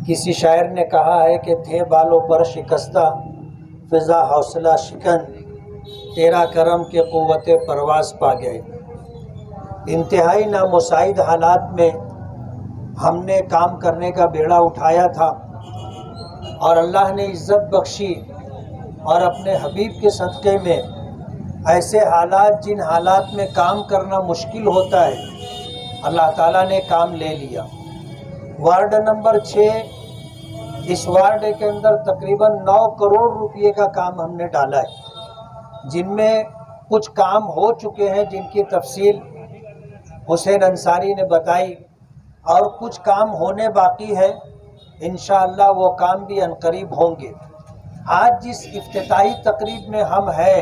کسی شاعر نے کہا ہے کہ تھے بالوں پر شکستہ فضا حوصلہ شکن، تیرا کرم کے قوت پرواز پا گئے۔ انتہائی نامساعد حالات میں ہم نے کام کرنے کا بیڑا اٹھایا تھا اور اللہ نے عزت بخشی، اور اپنے حبیب کے صدقے میں ایسے حالات جن حالات میں کام کرنا مشکل ہوتا ہے اللہ تعالیٰ نے کام لے لیا۔ وارڈ نمبر 6، اس وارڈ کے اندر تقریباً 9 کروڑ روپے کا کام ہم نے ڈالا ہے، جن میں کچھ کام ہو چکے ہیں جن کی تفصیل حسین انصاری نے بتائی، اور کچھ کام ہونے باقی ہے، انشاءاللہ وہ کام بھی عنقریب ہوں گے۔ آج جس افتتاحی تقریب میں ہم ہیں،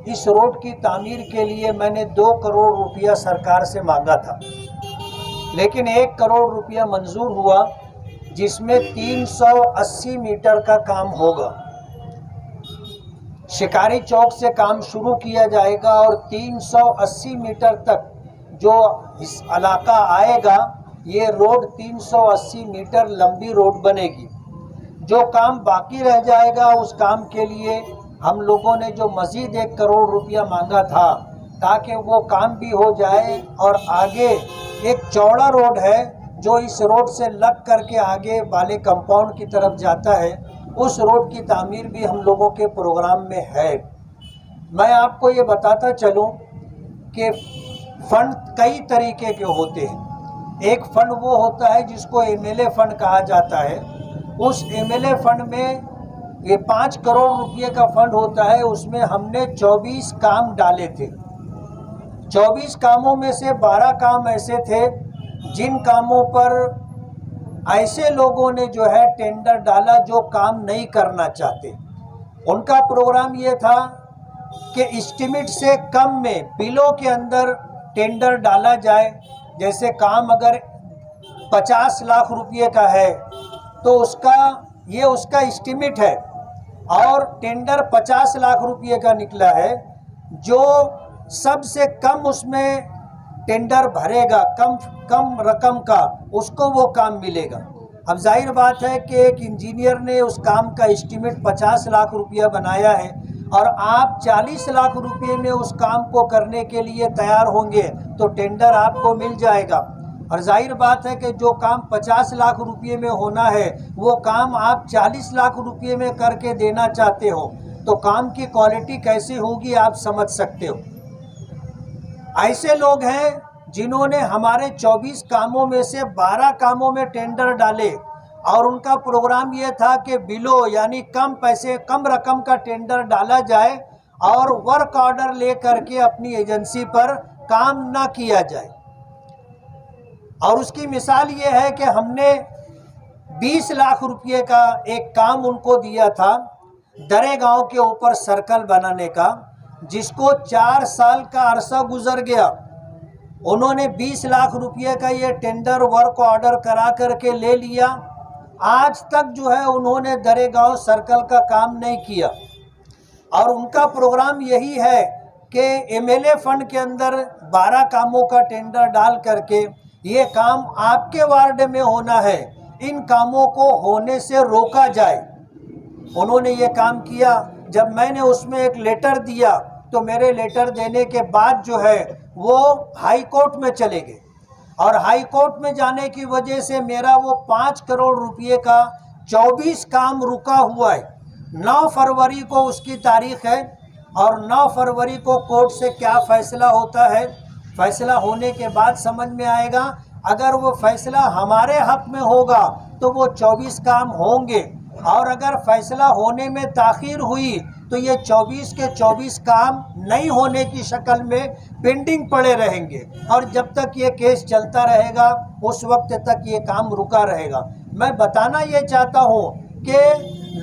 اس روڈ کی تعمیر کے لیے میں نے 2 کروڑ روپیہ سرکار سے مانگا تھا، لیکن 1 کروڑ روپیہ منظور ہوا، جس میں 380 میٹر کا کام ہوگا۔ شکاری چوک سے کام شروع کیا جائے گا اور 380 میٹر تک جو اس علاقہ آئے گا، یہ روڈ 380 میٹر لمبی روڈ بنے گی۔ جو کام باقی رہ جائے گا اس کام کے لیے ہم لوگوں نے جو مزید 1 کروڑ روپیہ مانگا تھا، تاکہ وہ کام بھی ہو جائے، اور آگے ایک چوڑا روڈ ہے جو اس روڈ سے لگ کر کے آگے والے کمپاؤنڈ کی طرف جاتا ہے، اس روڈ کی تعمیر بھی ہم لوگوں کے پروگرام میں ہے۔ میں آپ کو یہ بتاتا چلوں کہ فنڈ کئی طریقے کے ہوتے ہیں۔ ایک فنڈ وہ ہوتا ہے جس کو ایم ایل اے فنڈ کہا جاتا ہے۔ اس ایم ایل اے فنڈ میں یہ 5 کروڑ روپے کا فنڈ ہوتا ہے، اس میں ہم نے 24 کام ڈالے تھے۔ 24 کاموں میں سے 12 کام ایسے تھے جن کاموں پر ایسے لوگوں نے جو ہے ٹینڈر ڈالا جو کام نہیں کرنا چاہتے۔ ان کا پروگرام یہ تھا کہ اسٹیمیٹ سے کم میں بلوں کے اندر ٹینڈر ڈالا جائے۔ جیسے کام اگر 50 لاکھ روپے کا ہے تو اس کا اسٹیمیٹ ہے، اور ٹینڈر 50 لاکھ روپے کا نکلا ہے، جو سب سے کم اس میں ٹینڈر بھرے گا، کم رقم کا، اس کو وہ کام ملے گا۔ اب ظاہر بات ہے کہ ایک انجینئر نے اس کام کا اسٹیمیٹ 50 لاکھ روپیہ بنایا ہے، اور آپ 40 لاکھ روپے میں اس کام کو کرنے کے لیے تیار ہوں گے تو ٹینڈر آپ کو مل جائے گا۔ اور ظاہر بات ہے کہ جو کام 50 لاکھ روپے میں ہونا ہے وہ کام آپ 40 لاکھ روپے میں کر کے دینا چاہتے ہو، تو کام کی کوالٹی کیسی ہوگی آپ سمجھ سکتے ہو۔ ایسے لوگ ہیں جنہوں نے ہمارے 24 کاموں میں سے 12 کاموں میں ٹینڈر ڈالے، اور ان کا پروگرام یہ تھا کہ بلو یعنی کم پیسے کم رقم کا ٹینڈر ڈالا جائے اور ورک آرڈر لے کر کے اپنی ایجنسی پر کام نہ کیا جائے۔ اور اس کی مثال یہ ہے کہ ہم نے 20 لاکھ روپے کا ایک کام ان کو دیا تھا درے گاؤں کے اوپر سرکل بنانے کا، جس کو 4 سال کا عرصہ گزر گیا۔ انہوں نے 20 لاکھ روپے کا یہ ٹینڈر ورک آرڈر کرا کر کے لے لیا، آج تک جو ہے انہوں نے درے گاؤں سرکل کا کام نہیں کیا۔ اور ان کا پروگرام یہی ہے کہ ایم ایل اے فنڈ کے اندر 12 کاموں کا ٹینڈر ڈال کر کے یہ کام آپ کے وارڈ میں ہونا ہے، ان کاموں کو ہونے سے روکا جائے۔ انہوں نے یہ کام کیا۔ جب میں نے اس میں ایک لیٹر دیا تو میرے لیٹر دینے کے بعد جو ہے وہ ہائی کورٹ میں چلے گئے، اور ہائی کورٹ میں جانے کی وجہ سے میرا وہ 5 کروڑ روپے کا 24 کام رکا ہوا ہے۔ 9 فروری کو اس کی تاریخ ہے، اور 9 فروری کو کورٹ سے کیا فیصلہ ہوتا ہے، فیصلہ ہونے کے بعد سمجھ میں آئے گا۔ اگر وہ فیصلہ ہمارے حق میں ہوگا تو وہ 24 کام ہوں گے، اور اگر فیصلہ ہونے میں تاخیر ہوئی تو یہ 24 کے 24 کام نہیں ہونے کی شکل میں پینڈنگ پڑے رہیں گے، اور جب تک یہ کیس چلتا رہے گا اس وقت تک یہ کام رکا رہے گا۔ میں بتانا یہ چاہتا ہوں کہ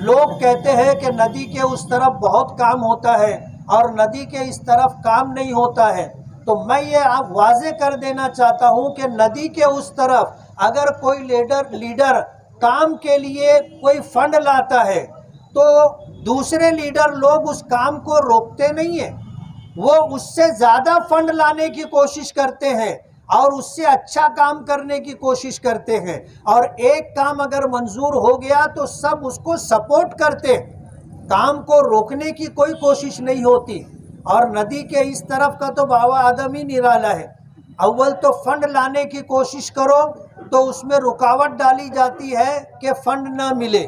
لوگ کہتے ہیں کہ ندی کے اس طرف بہت کام ہوتا ہے اور ندی کے اس طرف کام نہیں ہوتا ہے، تو میں یہ واضح کر دینا چاہتا ہوں کہ ندی کے اس طرف اگر کوئی لیڈر کام کے لیے کوئی فنڈ لاتا ہے تو دوسرے لیڈر لوگ اس کام کو روکتے نہیں ہیں، وہ اس سے زیادہ فنڈ لانے کی کوشش کرتے ہیں، اور اس سے اچھا کام کرنے کی کوشش کرتے ہیں، اور ایک کام اگر منظور ہو گیا تو سب اس کو سپورٹ کرتے ہیں، کام کو روکنے کی کوئی کوشش نہیں ہوتی۔ اور ندی کے اس طرف کا تو باوا آدم ہی نرالا ہے، اول تو فنڈ لانے کی کوشش کرو تو اس میں رکاوٹ ڈالی جاتی ہے کہ فنڈ نہ ملے،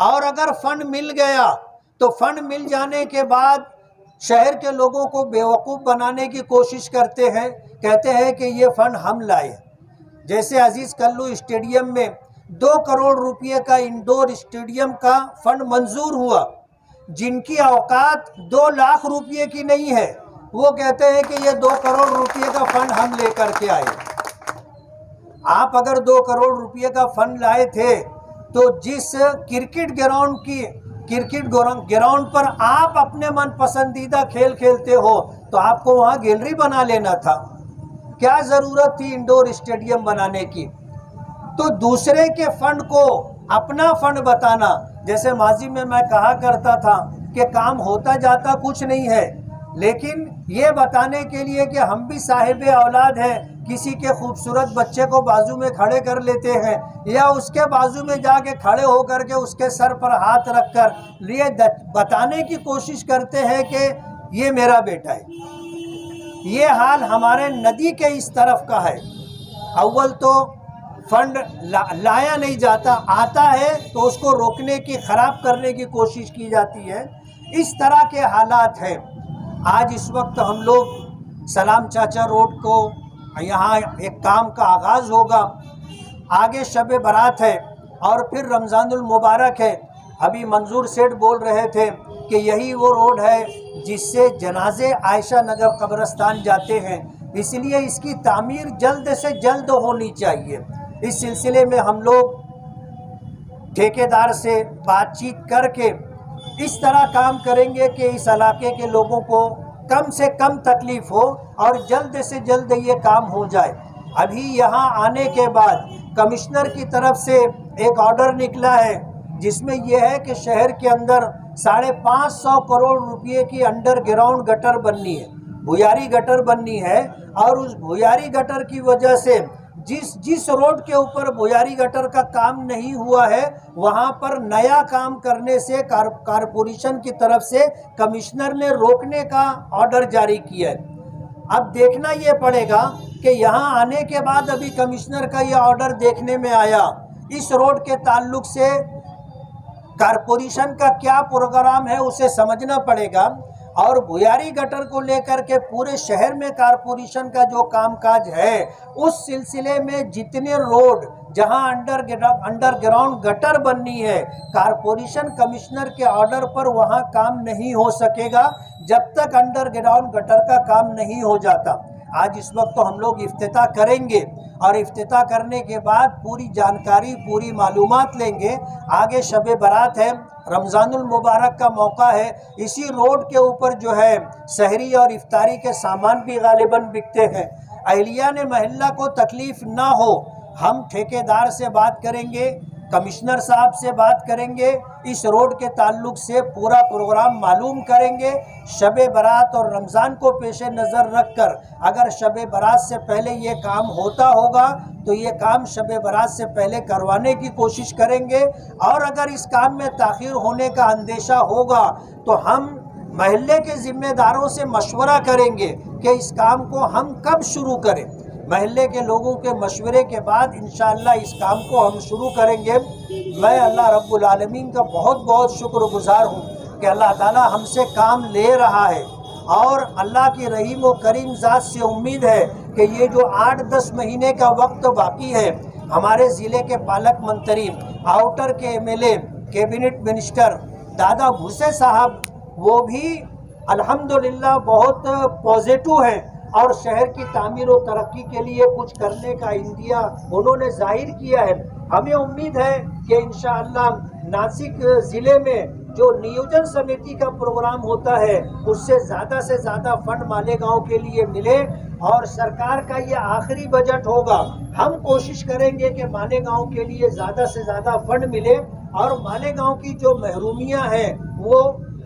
اور اگر فنڈ مل گیا تو فنڈ مل جانے کے بعد شہر کے لوگوں کو بیوقوف بنانے کی کوشش کرتے ہیں، کہتے ہیں کہ یہ فنڈ ہم لائے۔ جیسے عزیز کلو اسٹیڈیم میں 2 کروڑ روپے کا انڈور اسٹیڈیم کا فنڈ منظور ہوا، جن کی اوقات 2 لاکھ روپے کی نہیں ہے، وہ کہتے ہیں کہ یہ 2 کروڑ روپے کا فنڈ ہم لے کر کے آئے۔ آپ اگر 2 کروڑ روپے کا فنڈ لائے تھے تو جس کرکٹ گراؤنڈ پر آپ اپنے من پسندیدہ کھیل کھیلتے ہو تو آپ کو وہاں گیلری بنا لینا تھا، کیا ضرورت تھی انڈور اسٹیڈیم بنانے کی؟ تو دوسرے کے فنڈ کو اپنا فنڈ بتانا، جیسے ماضی میں کہا کرتا تھا کہ کام ہوتا جاتا کچھ نہیں ہے، لیکن یہ بتانے کے لیے کہ ہم بھی صاحب اولاد ہیں، کسی کے خوبصورت بچے کو بازو میں کھڑے کر لیتے ہیں، یا اس کے بازو میں جا کے کھڑے ہو کر کے اس کے سر پر ہاتھ رکھ کر یہ بتانے کی کوشش کرتے ہیں کہ یہ میرا بیٹا ہے۔ یہ حال ہمارے ندی کے اس طرف کا ہے، اول تو فنڈ لایا نہیں جاتا، آتا ہے تو اس کو روکنے کی، خراب کرنے کی کوشش کی جاتی ہے۔ اس طرح کے حالات ہیں۔ آج اس وقت ہم لوگ سلام چاچا روڈ کو یہاں ایک کام کا آغاز ہوگا، آگے شب برات ہے اور پھر رمضان المبارک ہے۔ ابھی منظور سیٹھ بول رہے تھے کہ یہی وہ روڈ ہے جس سے جنازے عائشہ نگر قبرستان جاتے ہیں، اس لیے اس کی تعمیر جلد سے جلد ہونی چاہیے۔ اس سلسلے میں ہم لوگ ٹھیکیدار سے بات چیت کر کے اس طرح کام کریں گے کہ اس علاقے کے لوگوں کو کم سے کم تکلیف ہو اور جلد سے جلد یہ کام ہو جائے۔ ابھی یہاں آنے کے بعد کمشنر کی طرف سے ایک آرڈر نکلا ہے جس میں یہ ہے کہ شہر کے اندر 550 کروڑ روپے کی انڈر گراؤنڈ گٹر بننی ہے، بھیاری گٹر بننی ہے، اور اس بھیاری گٹر کی وجہ سے جس روڈ کے اوپر بھیاری گٹر کا کام نہیں ہوا ہے وہاں پر نیا کام کرنے سے کارپوریشن کی طرف سے کمشنر نے روکنے کا آرڈر جاری کیا ہے۔ اب دیکھنا یہ پڑے گا کہ یہاں آنے کے بعد ابھی کمشنر کا یہ آرڈر دیکھنے میں آیا، اس روڈ کے تعلق سے کارپوریشن کا کیا پروگرام ہے اسے سمجھنا پڑے گا، اور بھیاری گٹر کو لے کر کے پورے شہر میں کارپوریشن کا جو کام کاج ہے اس سلسلے میں جتنے روڈ جہاں انڈر گراؤنڈ گٹر بننی ہے، کارپوریشن کمشنر کے آرڈر پر وہاں کام نہیں ہو سکے گا جب تک انڈر گراؤنڈ گٹر کا کام نہیں ہو جاتا۔ آج اس وقت تو ہم لوگ افتتاح کریں گے، اور افتتاح کرنے کے بعد پوری جانکاری، پوری معلومات لیں گے۔ آگے شب برات ہے، رمضان المبارک کا موقع ہے، اسی روڈ کے اوپر جو ہے سحری اور افطاری کے سامان بھی غالباً بکتے ہیں۔ اہلیہ محلہ کو تکلیف نہ ہو، ہم ٹھیکیدار سے بات کریں گے، کمشنر صاحب سے بات کریں گے، اس روڈ کے تعلق سے پورا پروگرام معلوم کریں گے۔ شب برات اور رمضان کو پیش نظر رکھ کر اگر شب برات سے پہلے یہ کام ہوتا ہوگا تو یہ کام شب برات سے پہلے کروانے کی کوشش کریں گے، اور اگر اس کام میں تاخیر ہونے کا اندیشہ ہوگا تو ہم محلے کے ذمہ داروں سے مشورہ کریں گے کہ اس کام کو ہم کب شروع کریں۔ محلے کے لوگوں کے مشورے کے بعد انشاءاللہ اس کام کو ہم شروع کریں گے۔ میں اللہ رب العالمین کا بہت بہت شکر گزار ہوں کہ اللہ تعالیٰ ہم سے کام لے رہا ہے، اور اللہ کی رحیم و کریم ذات سے امید ہے کہ یہ جو 8-10 مہینے کا وقت باقی ہے، ہمارے ضلع کے پالک منتری، آؤٹر کے MLA، cabinet minister Dada Bhuse صاحب، وہ بھی الحمدللہ بہت پازیٹو ہیں، اور شہر کی تعمیر و ترقی کے لیے کچھ کرنے کا عندیہ انہوں نے ظاہر کیا ہے۔ ہمیں امید ہے کہ انشاءاللہ ناسک ضلع میں جو نیوجن سمیتی کا پروگرام ہوتا ہے اس سے زیادہ فنڈ مالیگاؤں کے لیے ملے، اور سرکار کا یہ آخری بجٹ ہوگا، ہم کوشش کریں گے کہ مالیگاؤں کے لیے زیادہ سے زیادہ فنڈ ملے اور مالیگاؤں کی جو محرومیاں ہیں وہ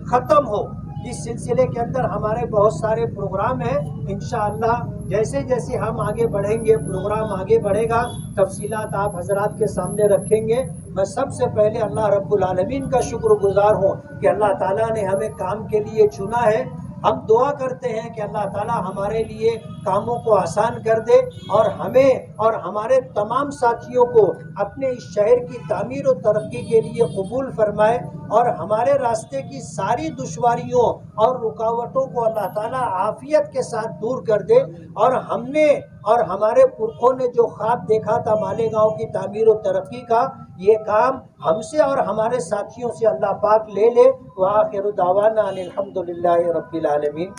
ختم ہو۔ اس سلسلے کے اندر ہمارے بہت سارے پروگرام ہیں. انشاءاللہ جیسے جیسے ہم آگے بڑھیں گے، پروگرام آگے بڑھے گا، تفصیلات آپ حضرات کے سامنے رکھیں گے. میں سب سے پہلے اللہ رب العالمین کا شکر گزار ہوں کہ اللہ تعالیٰ نے ہمیں کام کے لیے چنا ہے. ہم دعا کرتے ہیں کہ اللہ تعالیٰ ہمارے لیے کاموں کو آسان کر دے اور ہمیں اور ہمارے تمام ساتھیوں کو اپنے اس شہر کی تعمیر و ترقی کے لیے قبول فرمائے اور ہمارے راستے کی ساری دشواریوں اور رکاوٹوں کو اللہ تعالیٰ عافیت کے ساتھ دور کر دے. اور ہم نے اور ہمارے پرکھوں نے جو خواب دیکھا تھا مالیگاؤں کی تعمیر و ترقی کا، یہ کام ہم سے اور ہمارے ساتھیوں سے اللہ پاک لے لے. وآخر دعوانا ان الحمدللہ رب العالمین.